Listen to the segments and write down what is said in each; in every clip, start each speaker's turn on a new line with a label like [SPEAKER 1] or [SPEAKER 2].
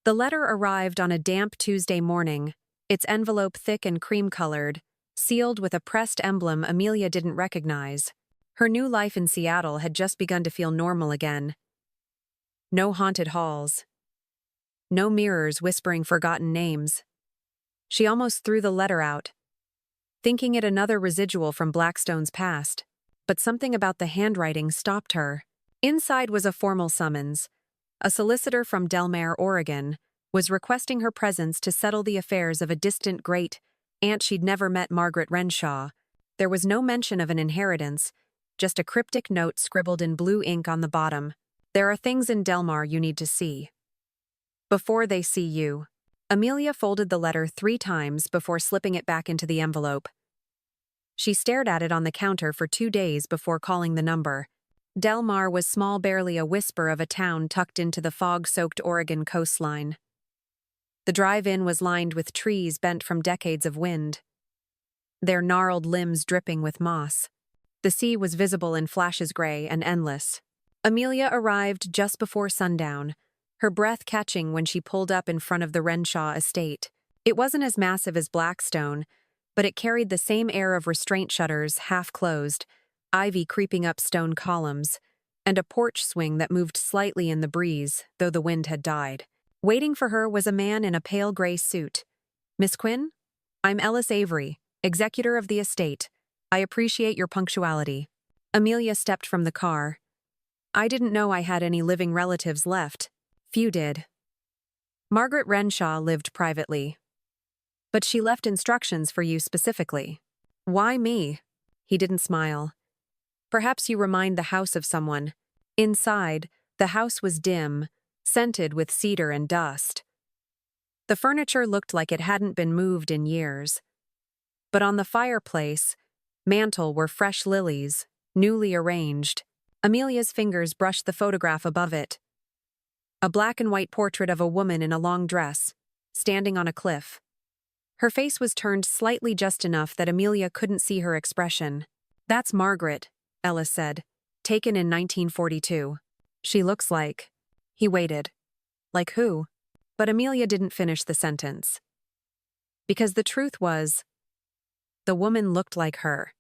[SPEAKER 1] The letter arrived on a damp Tuesday morning, its envelope thick and cream-colored, sealed with a pressed emblem Amelia didn't recognize. Her new life in Seattle had just begun to feel normal again. No haunted halls. No mirrors whispering forgotten names. She almost threw the letter out, thinking it another residual from Blackstone's past. But something about the handwriting stopped her. Inside was a formal summons. A solicitor from Delmar, Oregon, was requesting her presence to settle the affairs of a distant great-aunt she'd never met, Margaret Renshaw. There was no mention of an inheritance, just a cryptic note scribbled in blue ink on the bottom. There are things in Delmar you need to see before they see you. Amelia folded the letter 3 times before slipping it back into the envelope. She stared at it on the counter for 2 days before calling the number. Delmar was small, barely a whisper of a town tucked into the fog-soaked Oregon coastline. The drive-in was lined with trees bent from decades of wind, their gnarled limbs dripping with moss. The sea was visible in flashes, gray and endless. Amelia arrived just before sundown, her breath catching when she pulled up in front of the Renshaw estate. It wasn't as massive as Blackstone, but it carried the same air of restraint, shutters half-closed, ivy creeping up stone columns, and a porch swing that moved slightly in the breeze, though the wind had died. Waiting for her was a man in a pale gray suit. "Miss Quinn? I'm Ellis Avery, executor of the estate. I appreciate your punctuality." Amelia stepped from the car. "I didn't know I had any living relatives left." Few did. Margaret Renshaw lived privately. "But she left instructions for you specifically." "Why me?" He didn't smile. "Perhaps you remind the house of someone." Inside, the house was dim, scented with cedar and dust. The furniture looked like it hadn't been moved in years. But on the fireplace, mantel were fresh lilies, newly arranged. Amelia's fingers brushed the photograph above it. A black and white portrait of a woman in a long dress, standing on a cliff. Her face was turned slightly just enough that Amelia couldn't see her expression. "That's Margaret," Ellis said, "taken in 1942. She looks like..." He waited. "Like who?" But Amelia didn't finish the sentence. Because the truth was, the woman looked like her.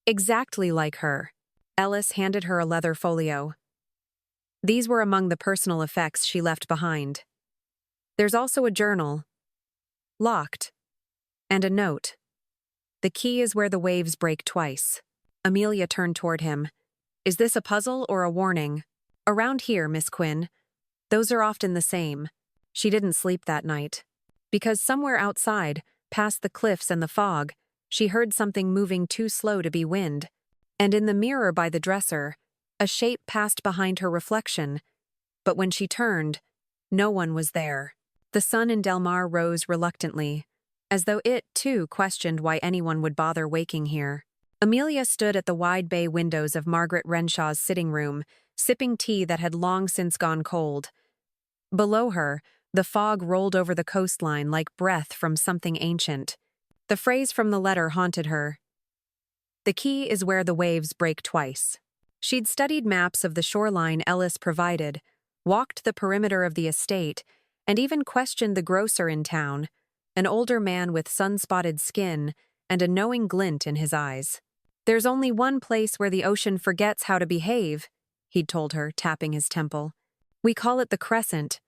[SPEAKER 1] Exactly like her. Ellis handed her a leather folio. These were among the personal effects she left behind. There's also a journal, locked, and a note. "The key is where the waves break twice." Amelia turned toward him. "Is this a puzzle or a warning?" "Around here, Miss Quinn, those are often the same." She didn't sleep that night. Because somewhere outside, past the cliffs and the fog, she heard something moving too slow to be wind. And in the mirror by the dresser, a shape passed behind her reflection. But when she turned, no one was there. The sun in Delmar rose reluctantly, as though it, too, questioned why anyone would bother waking here. Amelia stood at the wide bay windows of Margaret Renshaw's sitting room, sipping tea that had long since gone cold. Below her, the fog rolled over the coastline like breath from something ancient. The phrase from the letter haunted her. "The key is where the waves break twice." She'd studied maps of the shoreline Ellis provided, walked the perimeter of the estate, and even questioned the grocer in town, an older man with sun-spotted skin and a knowing glint in his eyes. "There's only one place where the ocean forgets how to behave," he'd told her, tapping his temple. "We call it the Crescent.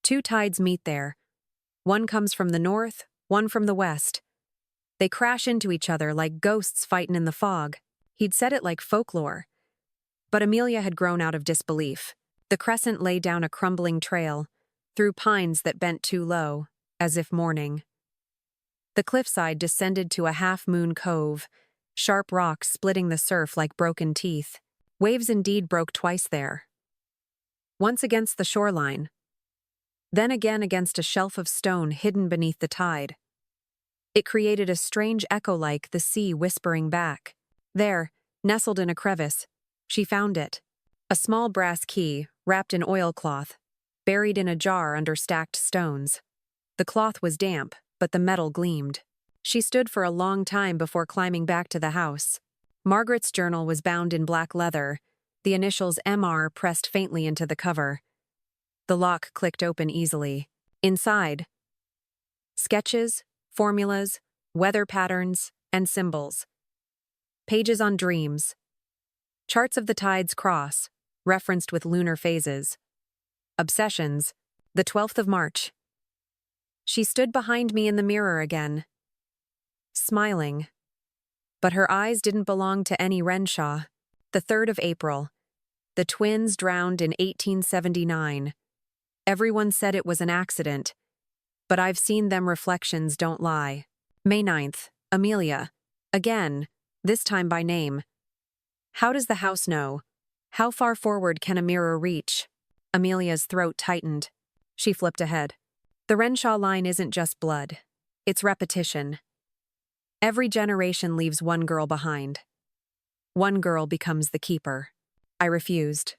[SPEAKER 1] 2 tides meet there. One comes from the north, one from the west. They crash into each other like ghosts fightin' in the fog." He'd said it like folklore. But Amelia had grown out of disbelief. The Crescent lay down a crumbling trail, through pines that bent too low, as if mourning. The cliffside descended to a half-moon cove, sharp rocks splitting the surf like broken teeth. Waves indeed broke twice there. Once against the shoreline, then again against a shelf of stone hidden beneath the tide. It created a strange echo like the sea whispering back. There, nestled in a crevice, she found it. A small brass key, wrapped in oilcloth, buried in a jar under stacked stones. The cloth was damp, but the metal gleamed. She stood for a long time before climbing back to the house. Margaret's journal was bound in black leather, the initials MR pressed faintly into the cover. The lock clicked open easily. Inside, sketches, formulas, weather patterns, and symbols. Pages on dreams. Charts of the tide's cross, referenced with lunar phases. Obsessions, the 12th of March. She stood behind me in the mirror again, smiling. But her eyes didn't belong to any Renshaw. The 3rd of April. The twins drowned in 1879. Everyone said it was an accident, but I've seen them reflections don't lie. May 9th. Amelia. Again, this time by name. How does the house know? How far forward can a mirror reach? Amelia's throat tightened. She flipped ahead. The Renshaw line isn't just blood. It's repetition. Every generation leaves one girl behind. One girl becomes the keeper. I refused.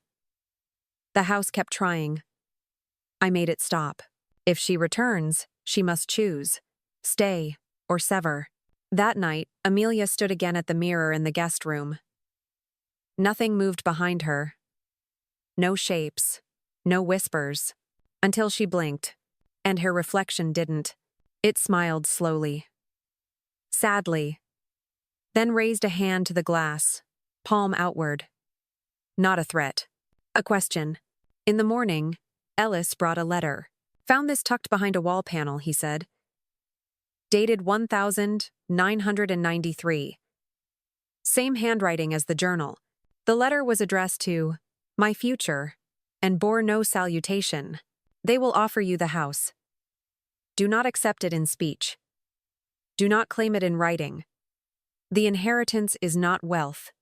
[SPEAKER 1] The house kept trying. I made it stop. If she returns, she must choose. Stay or sever. That night, Amelia stood again at the mirror in the guest room. Nothing moved behind her. No shapes. No whispers. Until she blinked. And her reflection didn't. It smiled slowly. Sadly. Then raised a hand to the glass, palm outward. Not a threat. A question. In the morning, Ellis brought a letter. Found this tucked behind a wall panel, he said. Dated 1993. Same handwriting as the journal. The letter was addressed to my future and bore no salutation. They will offer you the house. Do not accept it in speech. Do not claim it in writing. The inheritance is not wealth.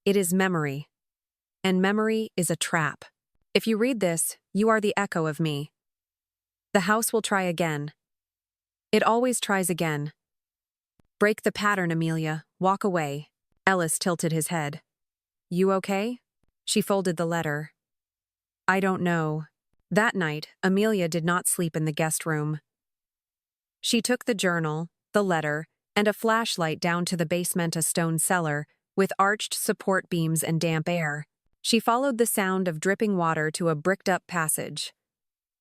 [SPEAKER 1] It is memory. And memory is a trap. If you read this, you are the echo of me. The house will try again. It always tries again. Break the pattern, Amelia. Walk away. Ellis tilted his head. You okay? She folded the letter. I don't know. That night, Amelia did not sleep in the guest room. She took the journal, the letter, and a flashlight down to the basement, a stone cellar, with arched support beams and damp air. She followed the sound of dripping water to a bricked-up passage.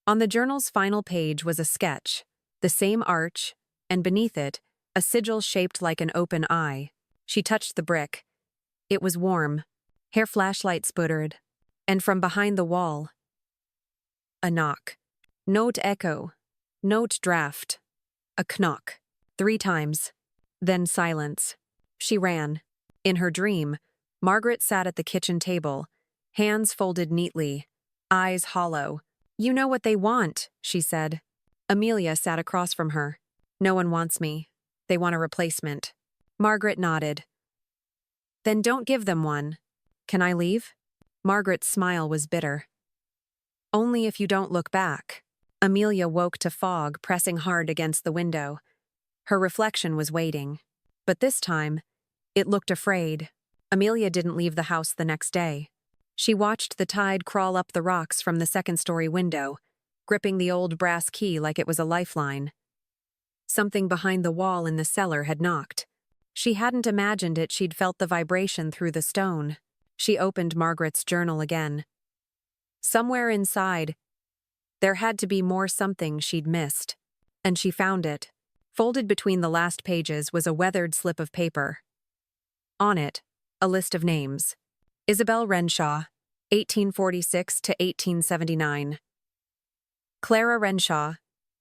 [SPEAKER 1] On the journal's final page was a sketch, the same arch, and beneath it, a sigil shaped like an open eye. She touched the brick. It was warm. Her flashlight sputtered. And from behind the wall, a knock. Note echo. Note draft. A knock. 3 times. Then silence. She ran. In her dream, Margaret sat at the kitchen table, hands folded neatly, eyes hollow. You know what they want, she said. Amelia sat across from her. No one wants me. They want a replacement. Margaret nodded. Then don't give them one. Can I leave? Margaret's smile was bitter. Only if you don't look back. Amelia woke to fog pressing hard against the window. Her reflection was waiting. But this time, it looked afraid. Amelia didn't leave the house the next day. She watched the tide crawl up the rocks from the second-story window, gripping the old brass key like it was a lifeline. Something behind the wall in the cellar had knocked. She hadn't imagined it, she'd felt the vibration through the stone. She opened Margaret's journal again. Somewhere inside, there had to be more, something she'd missed. And she found it. Folded between the last pages was a weathered slip of paper. On it, a list of names. Isabel Renshaw, 1846 to 1879. Clara Renshaw,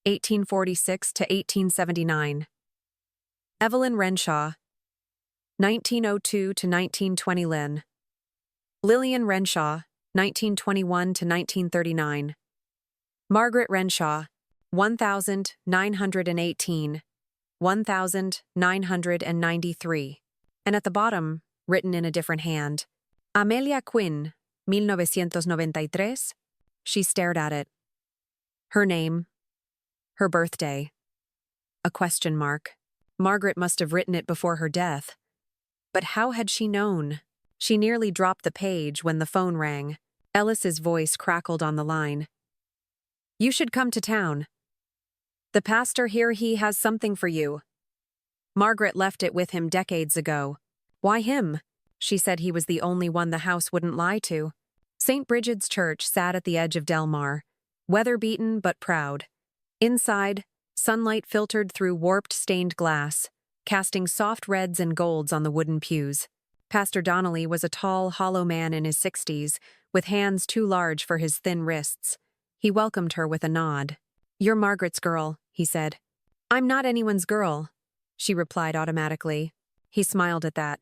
[SPEAKER 1] 1846 to 1879. Evelyn Renshaw, 1902 to 1920. Lillian Renshaw, 1921 to 1939. Margaret Renshaw, 1918, 1993. And at the bottom, written in a different hand, Amelia Quinn, 1993. She stared at it. Her name, her birthday, a question mark. Margaret must have written it before her death. But how had she known? She nearly dropped the page when the phone rang. Ellis's voice crackled on the line. You should come to town. The pastor here, he has something for you. Margaret left it with him decades ago. Why him? She said he was the only one the house wouldn't lie to. St. Brigid's Church sat at the edge of Del Mar, weather-beaten but proud. Inside, sunlight filtered through warped stained glass, casting soft reds and golds on the wooden pews. Pastor Donnelly was a tall, hollow man in his 60s, with hands too large for his thin wrists. He welcomed her with a nod. "You're Margaret's girl," he said. "I'm not anyone's girl," she replied automatically. He smiled at that.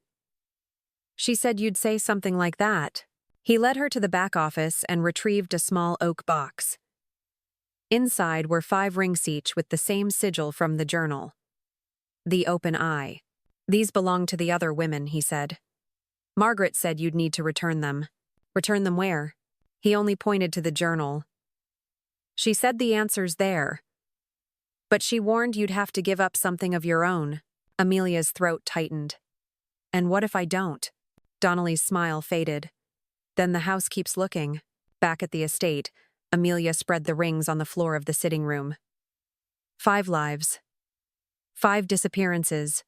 [SPEAKER 1] "She said you'd say something like that." He led her to the back office and retrieved a small oak box. Inside were 5 rings each with the same sigil from the journal. The open eye. "These belong to the other women," he said. "Margaret said you'd need to return them." "Return them where?" He only pointed to the journal. "She said the answer's there. But she warned you'd have to give up something of your own." Amelia's throat tightened. "And what if I don't?" Donnelly's smile faded. "Then the house keeps looking." Back at the estate, Amelia spread the rings on the floor of the sitting room. 5 lives. 5 disappearances.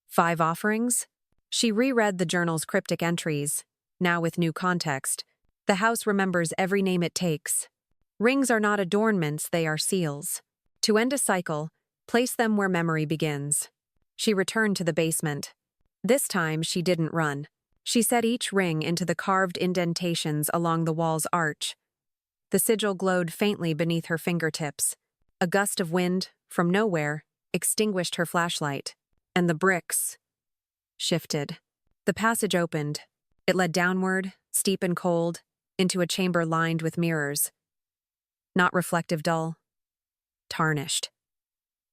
[SPEAKER 1] 5 offerings? She reread the journal's cryptic entries, now with new context. The house remembers every name it takes. Rings are not adornments, they are seals. To end a cycle, place them where memory begins. She returned to the basement. This time, she didn't run. She set each ring into the carved indentations along the wall's arch. The sigil glowed faintly beneath her fingertips. A gust of wind, from nowhere, extinguished her flashlight, and the bricks shifted. The passage opened. It led downward, steep and cold, into a chamber lined with mirrors. Not reflective dull. Tarnished.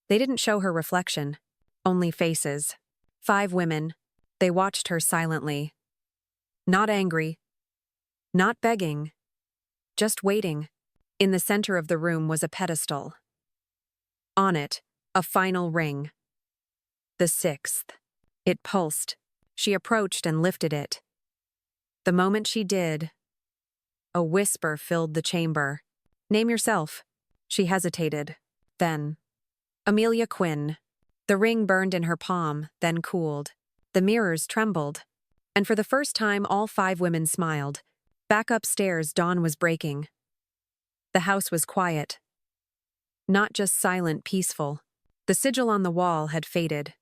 [SPEAKER 1] They didn't show her reflection, only faces. 5 women. They watched her silently. Not angry. Not begging. Just waiting. In the center of the room was a pedestal. On it, a final ring. The 6th. It pulsed. She approached and lifted it. The moment she did, a whisper filled the chamber. "Name yourself." She hesitated. Then, "Amelia Quinn." The ring burned in her palm, then cooled. The mirrors trembled. And for the first time, all 5 women smiled. Back upstairs, dawn was breaking. The house was quiet. Not just silent, peaceful. The sigil on the wall had faded.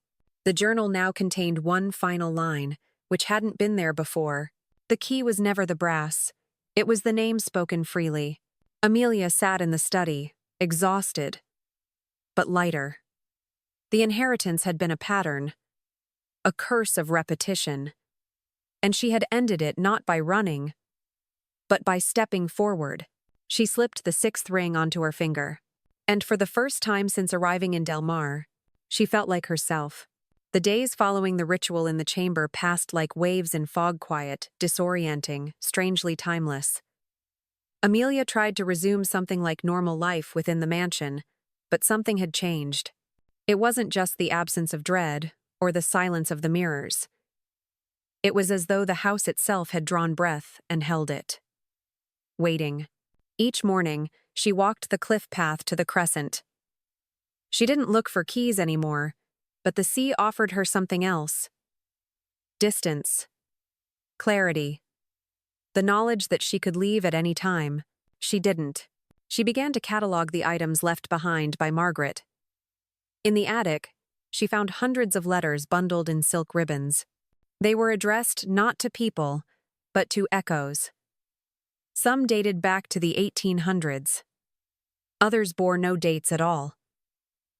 [SPEAKER 1] The journal now contained one final line, which hadn't been there before. The key was never the brass. It was the name spoken freely. Amelia sat in the study, exhausted, but lighter. The inheritance had been a pattern, a curse of repetition, and she had ended it not by running, but by stepping forward. She slipped the 6th ring onto her finger, and for the first time since arriving in Del Mar, she felt like herself. The days following the ritual in the chamber passed like waves in fog quiet, disorienting, strangely timeless. Amelia tried to resume something like normal life within the mansion, but something had changed. It wasn't just the absence of dread, or the silence of the mirrors. It was as though the house itself had drawn breath and held it. Waiting. Each morning, she walked the cliff path to the crescent. She didn't look for keys anymore, but the sea offered her something else. Distance. Clarity. The knowledge that she could leave at any time. She didn't. She began to catalog the items left behind by Margaret. In the attic, she found hundreds of letters bundled in silk ribbons. They were addressed not to people, but to echoes. Some dated back to the 1800s. Others bore no dates at all.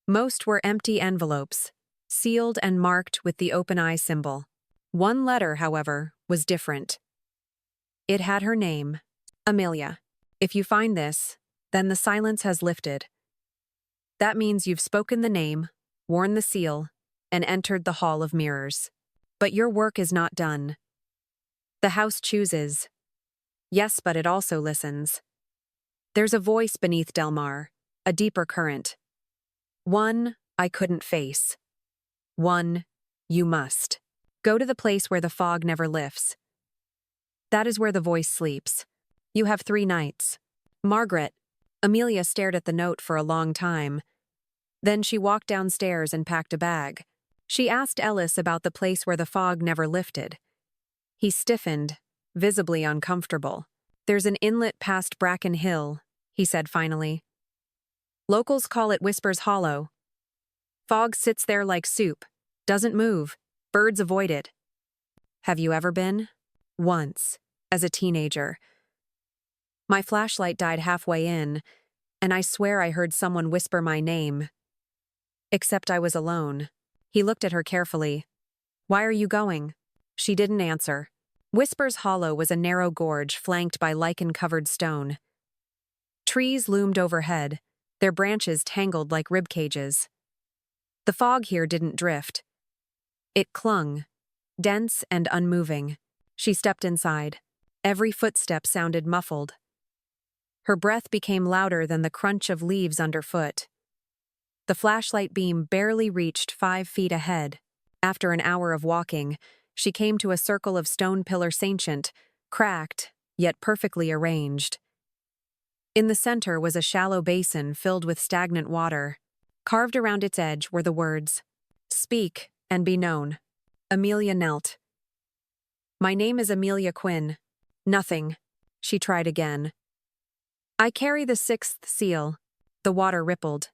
[SPEAKER 1] Most were empty envelopes, sealed and marked with the open eye symbol. One letter, however, was different. It had her name, Amelia. If you find this, then the silence has lifted. That means you've spoken the name, worn the seal, and entered the Hall of Mirrors. But your work is not done. The house chooses. Yes, but it also listens. There's a voice beneath Del Mar, a deeper current. One I couldn't face. One you must. Go to the place where the fog never lifts. That is where the voice sleeps. You have 3 nights. Margaret. Amelia stared at the note for a long time. Then she walked downstairs and packed a bag. She asked Ellis about the place where the fog never lifted. He stiffened, visibly uncomfortable. There's an inlet past Bracken Hill, he said finally. Locals call it Whispers Hollow. Fog sits there like soup, doesn't move, birds avoid it. Have you ever been? Once, as a teenager. My flashlight died halfway in, and I swear I heard someone whisper my name. Except I was alone. He looked at her carefully. Why are you going? She didn't answer. Whispers Hollow was a narrow gorge flanked by lichen-covered stone. Trees loomed overhead, their branches tangled like rib cages. The fog here didn't drift. It clung, dense and unmoving. She stepped inside. Every footstep sounded muffled. Her breath became louder than the crunch of leaves underfoot. The flashlight beam barely reached 5 feet ahead. After an hour of walking, she came to a circle of stone pillars ancient, cracked, yet perfectly arranged. In the center was a shallow basin filled with stagnant water. Carved around its edge were the words, "Speak and be known." Amelia knelt. "My name is Amelia Quinn." "Nothing." She tried again. "I carry the 6th seal." The water rippled,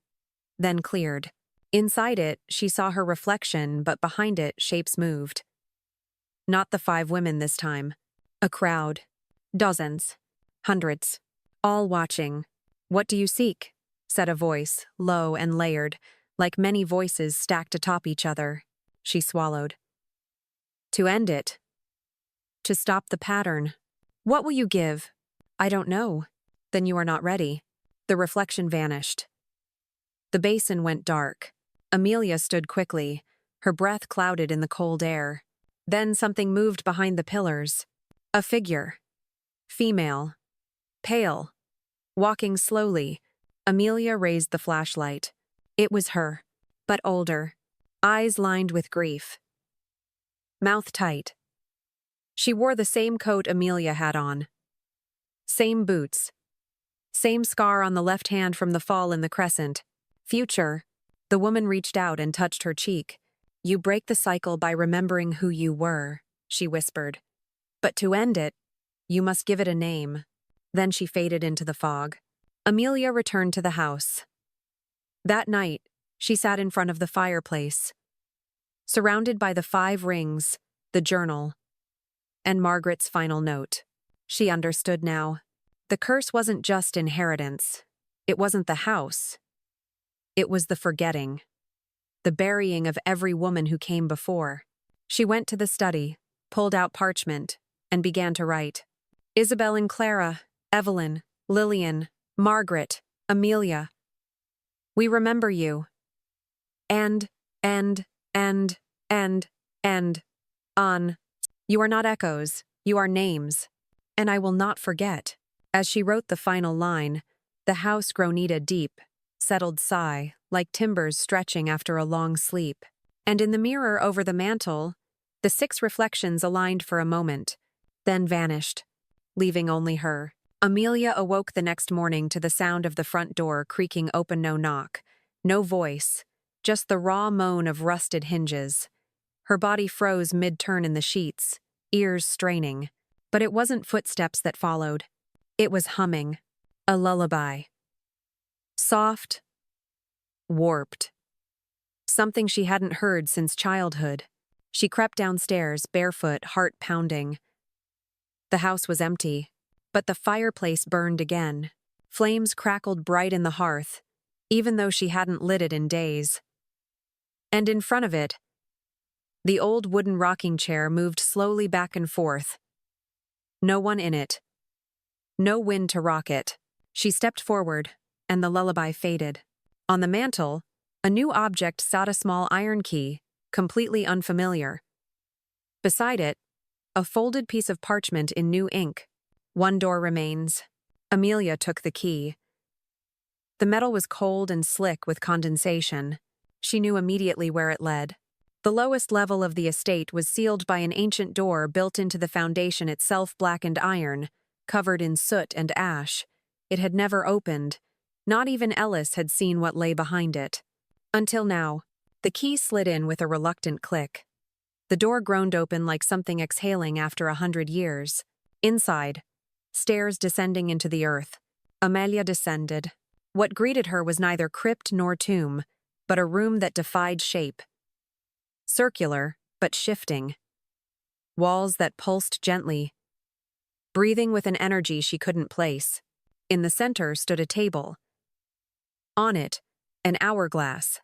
[SPEAKER 1] then cleared. Inside it, she saw her reflection, but behind it, shapes moved. Not the 5 women this time. A crowd. Dozens. Hundreds. All watching. "What do you seek?" said a voice, low and layered, like many voices stacked atop each other. She swallowed. "To end it. To stop the pattern." "What will you give?" "I don't know." "Then you are not ready." The reflection vanished. The basin went dark. Amelia stood quickly, her breath clouded in the cold air. Then something moved behind the pillars. A figure. Female. Pale. Walking slowly. Amelia raised the flashlight. It was her, but older. Eyes lined with grief. Mouth tight. She wore the same coat Amelia had on. Same boots. Same scar on the left hand from the fall in the crescent. "Future." The woman reached out and touched her cheek. "You break the cycle by remembering who you were," she whispered. "But to end it, you must give it a name." Then she faded into the fog. Amelia returned to the house. That night, she sat in front of the fireplace, surrounded by the 5 rings, the journal, and Margaret's final note. She understood now. The curse wasn't just inheritance. It wasn't the house. It was the forgetting. The burying of every woman who came before. She went to the study, pulled out parchment, and began to write. Isabel and Clara, Evelyn, Lillian, Margaret, Amelia. We remember you. And, on. You are not echoes, you are names. And I will not forget. As she wrote the final line, the house groaned a deep, settled sigh, like timbers stretching after a long sleep. And in the mirror over the mantel, the 6 reflections aligned for a moment, then vanished, leaving only her. Amelia awoke the next morning to the sound of the front door creaking open. No knock, no voice, just the raw moan of rusted hinges. Her body froze mid-turn in the sheets, ears straining. But it wasn't footsteps that followed. It was humming, a lullaby. Soft, warped. Something she hadn't heard since childhood. She crept downstairs, barefoot, heart pounding. The house was empty, but the fireplace burned again. Flames crackled bright in the hearth, even though she hadn't lit it in days. And in front of it, the old wooden rocking chair moved slowly back and forth. No one in it. No wind to rock it. She stepped forward, and the lullaby faded. On the mantel, a new object sat, a small iron key, completely unfamiliar. Beside it, a folded piece of parchment in new ink. One door remains. Amelia took the key. The metal was cold and slick with condensation. She knew immediately where it led. The lowest level of the estate was sealed by an ancient door built into the foundation itself, blackened iron, covered in soot and ash. It had never opened. Not even Ellis had seen what lay behind it. Until now, the key slid in with a reluctant click. The door groaned open like something exhaling after 100 years. Inside, stairs descending into the earth. Amelia descended. What greeted her was neither crypt nor tomb, but a room that defied shape. Circular, but shifting. Walls that pulsed gently, breathing with an energy she couldn't place. In the center stood a table. On it, an hourglass.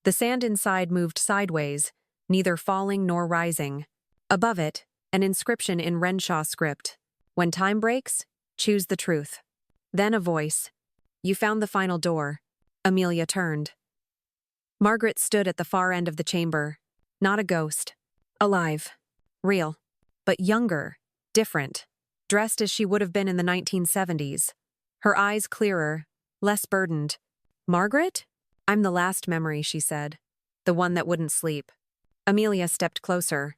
[SPEAKER 1] The sand inside moved sideways, neither falling nor rising. Above it, an inscription in Renshaw script. When time breaks, choose the truth. Then a voice. You found the final door. Amelia turned. Margaret stood at the far end of the chamber. Not a ghost. Alive. Real. But younger. Different. Dressed as she would have been in the 1970s. Her eyes clearer, less burdened. Margaret? I'm the last memory, she said. The one that wouldn't sleep. Amelia stepped closer.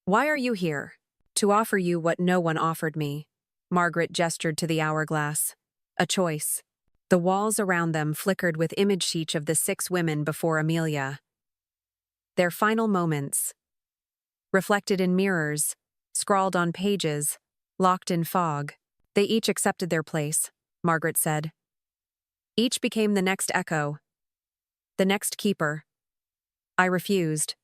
[SPEAKER 1] Why are you here? To offer you what no one offered me. Margaret gestured to the hourglass. A choice. The walls around them flickered with image sheets of the 6 women before Amelia. Their final moments. Reflected in mirrors, scrawled on pages, locked in fog. They each accepted their place, Margaret said. Each became the next echo. The next keeper. I refused.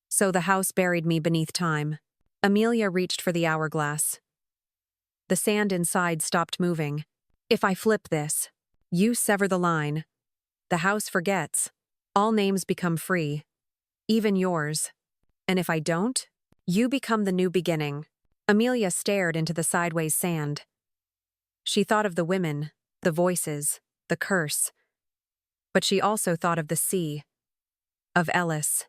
[SPEAKER 1] So the house buried me beneath time. Amelia reached for the hourglass. The sand inside stopped moving. If I flip this, you sever the line. The house forgets. All names become free. Even yours. And if I don't, you become the new beginning. Amelia stared into the sideways sand. She thought of the women, the voices, the curse. But she also thought of the sea. Of Ellis.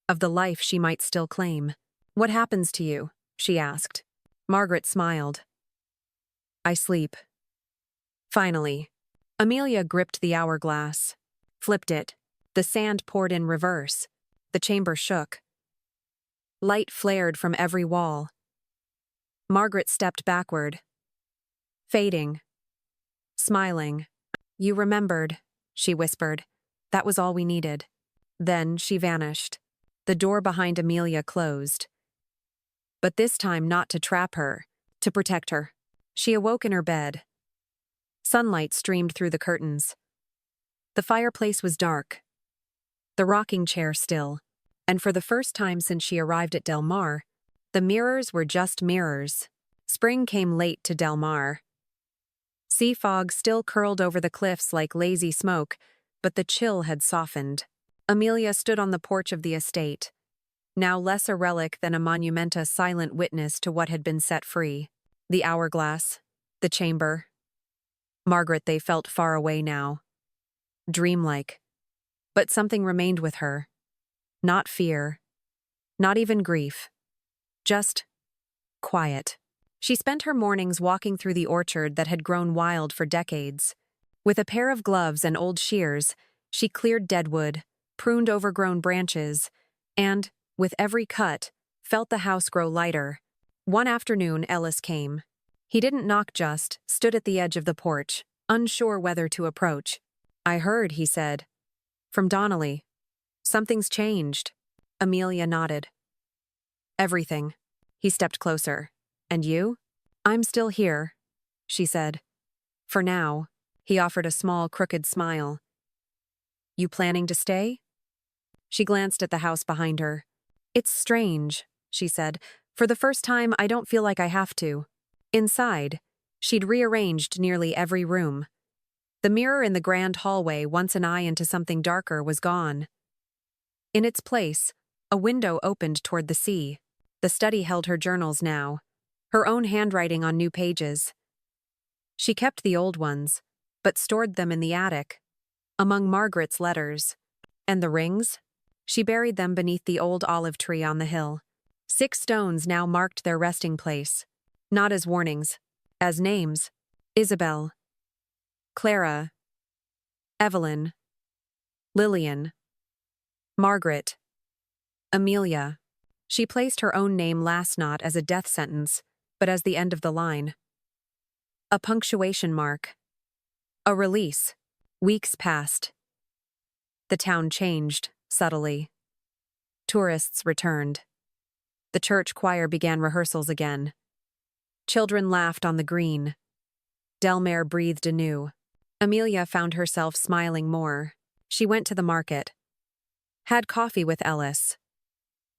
[SPEAKER 1] Of the life she might still claim. What happens to you? She asked. Margaret smiled. I sleep. Finally. Amelia gripped the hourglass. Flipped it. The sand poured in reverse. The chamber shook. Light flared from every wall. Margaret stepped backward. Fading. Smiling. You remembered, she whispered. That was all we needed. Then she vanished. The door behind Amelia closed. But this time not to trap her, to protect her. She awoke in her bed. Sunlight streamed through the curtains. The fireplace was dark. The rocking chair still. And for the first time since she arrived at Del Mar, the mirrors were just mirrors. Spring came late to Del Mar. Sea fog still curled over the cliffs like lazy smoke, but the chill had softened. Amelia stood on the porch of the estate, now less a relic than a monumenta silent witness to what had been set free. The hourglass, the chamber. Margaret they felt far away now. Dreamlike. But something remained with her. Not fear. Not even grief. Just quiet. She spent her mornings walking through the orchard that had grown wild for decades. With a pair of gloves and old shears, she cleared deadwood, pruned overgrown branches, and, with every cut, felt the house grow lighter. One afternoon, Ellis came. He didn't knock, just stood at the edge of the porch, unsure whether to approach. I heard, he said. From Donnelly. Something's changed. Amelia nodded. Everything. He stepped closer. And you? I'm still here, she said. For now. He offered a small, crooked smile. You planning to stay? She glanced at the house behind her. It's strange, she said. For the first time, I don't feel like I have to. Inside, she'd rearranged nearly every room. The mirror in the grand hallway, once an eye into something darker, was gone. In its place, a window opened toward the sea. The study held her journals now, her own handwriting on new pages. She kept the old ones, but stored them in the attic, among Margaret's letters. And the rings? She buried them beneath the old olive tree on the hill. 6 stones now marked their resting place, not as warnings, as names. Isabel, Clara, Evelyn, Lillian, Margaret, Amelia. She placed her own name last, not as a death sentence, but as the end of the line. A punctuation mark. A release. Weeks passed. The town changed, subtly. Tourists returned. The church choir began rehearsals again. Children laughed on the green. Delmare breathed anew. Amelia found herself smiling more. She went to the market. Had coffee with Ellis.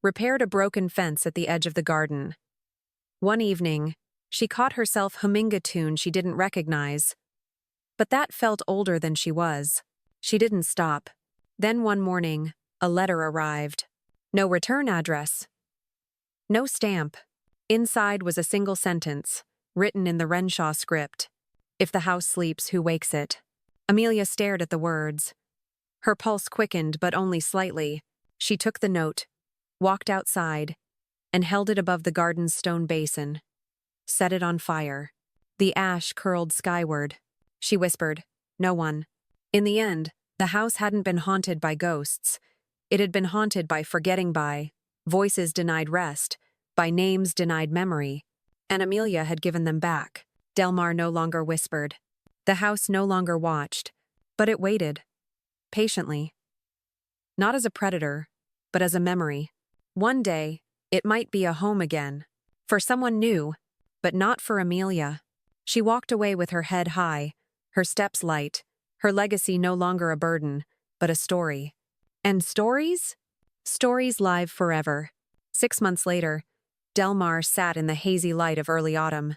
[SPEAKER 1] Repaired a broken fence at the edge of the garden. One evening, she caught herself humming a tune she didn't recognize. But that felt older than she was. She didn't stop. Then one morning, a letter arrived. No return address. No stamp. Inside was a single sentence, written in the Renshaw script. If the house sleeps, who wakes it? Amelia stared at the words. Her pulse quickened, but only slightly. She took the note, walked outside, and held it above the garden's stone basin. Set it on fire. The ash curled skyward. She whispered, "No one." In the end, the house hadn't been haunted by ghosts. It had been haunted by forgetting, by voices denied rest, by names denied memory. And Amelia had given them back. Delmar no longer whispered. The house no longer watched, but it waited. Patiently. Not as a predator, but as a memory. One day, it might be a home again. For someone new, but not for Amelia. She walked away with her head high, her steps light, her legacy no longer a burden, but a story. And stories? Stories live forever. 6 months later, Delmar sat in the hazy light of early autumn.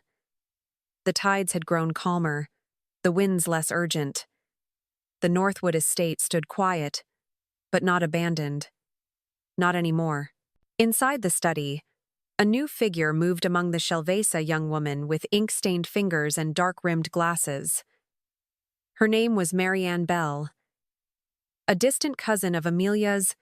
[SPEAKER 1] The tides had grown calmer, the winds less urgent. The Northwood estate stood quiet, but not abandoned. Not anymore. Inside the study, a new figure moved among the Shelvesa young woman with ink-stained fingers and dark-rimmed glasses. Her name was Marianne Bell, a distant cousin of Amelia's,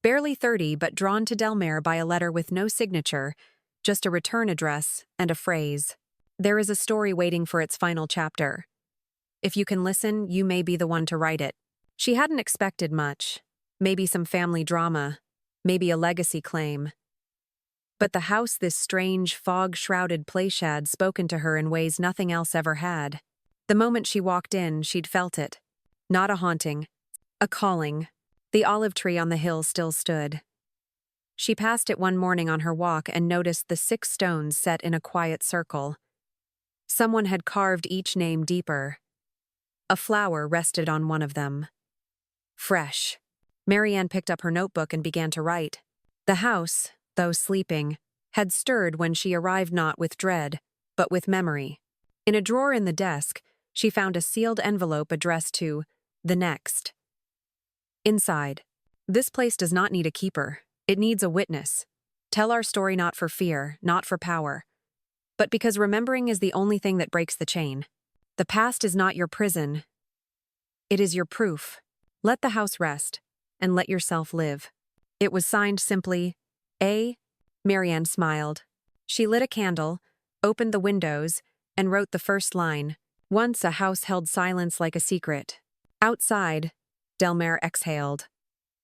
[SPEAKER 1] barely 30 but drawn to Delmare by a letter with no signature, just a return address and a phrase. There is a story waiting for its final chapter. If you can listen, you may be the one to write it. She hadn't expected much. Maybe some family drama, maybe a legacy claim. But the house, this strange, fog-shrouded place, had spoken to her in ways nothing else ever had. The moment she walked in, she'd felt it. Not a haunting, a calling. The olive tree on the hill still stood. She passed it one morning on her walk and noticed the 6 stones set in a quiet circle. Someone had carved each name deeper. A flower rested on one of them. Fresh. Marianne picked up her notebook and began to write. The house, though sleeping, had stirred when she arrived, not with dread, but with memory. In a drawer in the desk, she found a sealed envelope addressed to The Next. Inside, this place does not need a keeper. It needs a witness. Tell our story not for fear, not for power, but because remembering is the only thing that breaks the chain. The past is not your prison. It is your proof. Let the house rest, and let yourself live. It was signed simply, A. Marianne smiled. She lit a candle, opened the windows, and wrote the first line. Once a house held silence like a secret. Outside, Delmare exhaled.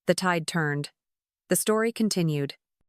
[SPEAKER 1] The tide turned. The story continued.